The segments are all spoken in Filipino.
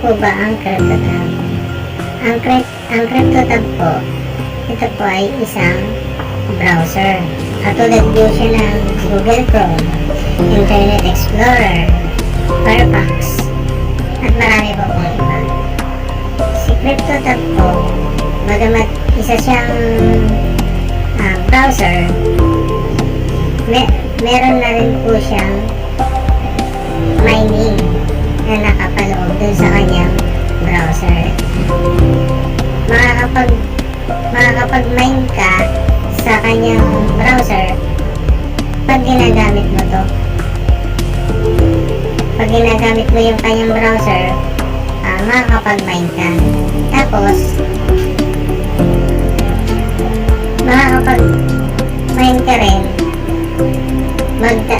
po ba ang CryptoTab? Ang CryptoTab po, ito po ay isang browser. Katulad po siya ng Google Chrome, Internet Explorer, Firefox, at marami po pong iba. Si CryptoTab po, bagamat isa siyang browser, meron na rin po siyang mining na nakapaloob dun sa kanyang browser. Makakapag-mine ka sa kanyang browser pag ginagamit mo to. Pag ginagamit mo yung kanyang browser, makakapag-mine ka. Tapos, makakapag-mine ka rin,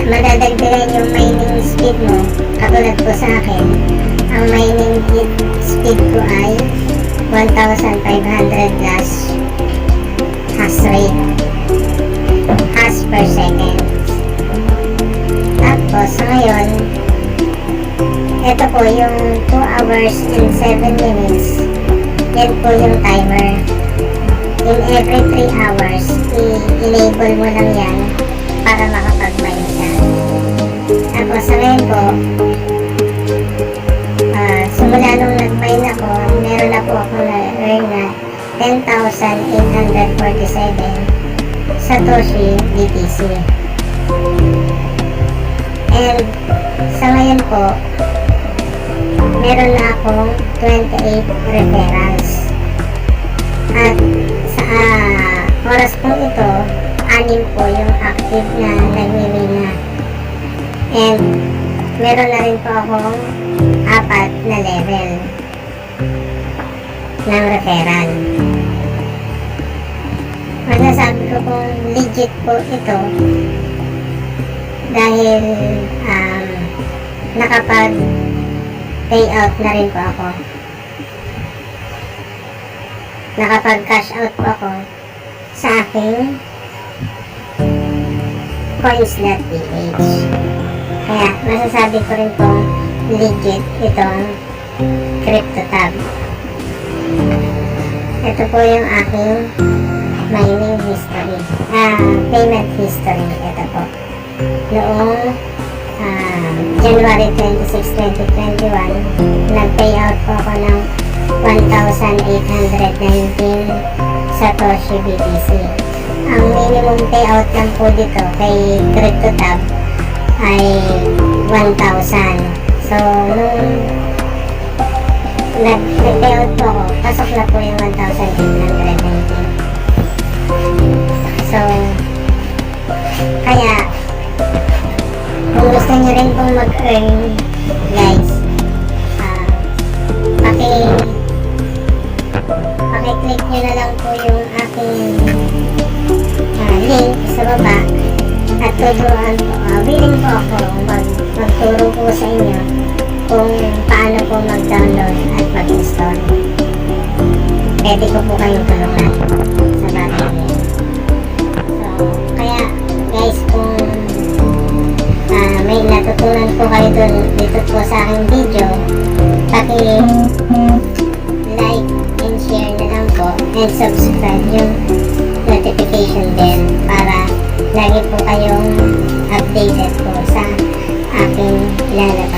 madadagdagan yung mining speed mo. Katulad po sa akin, ang mining speed ko ay 1,500 plus hash rate, hash per second. Tapos sa ngayon, ito po yung 2 hours and 7 minutes. Yan po yung timer. In every 3 hours, i-enable mo lang yan para makapag-mine ka. Tapos sa ngayon po, simula nung nag-mine ako, meron na po ako na-earn na 10,847 Satoshi BTC. And sa ngayon po, meron na akong 28 referrals. At sa oras po ito, 6 po yung active na nagmimina. And meron na rin po akong 4 na level ng referral. Masasabi ko kung legit po ito dahil nakapag payout na rin po ako. Nakapag cash out po ako sa aking coins.ph. Kaya masasabi ko rin pong legit itong CryptoTab. Ito po yung aking mining history, payment history. Ito po noong January 26, 2021, nag-payout po ako ng 1,819 Satoshi BTC. Ang minimum payout lang po dito kay CryptoTab ay 1,000. So, nung nag-payout po ako, pasok na po yung 1,819. So, kaya kung gusto nyo rin pong mag-earn, guys, paki-click nyo na lang po yung aking link sa baba at tuturuan po. Willing po ako magturo po sa inyo kung paano po mag-download at mag-install. Pwede ko po kayong tulungan sa bagay nyo. So, kaya guys, kung may natutunan po kayo dito po sa aking video, paki-like and share na lang po and subscribe yung notification bell para lagi po kayong updated po sa aking lalabas.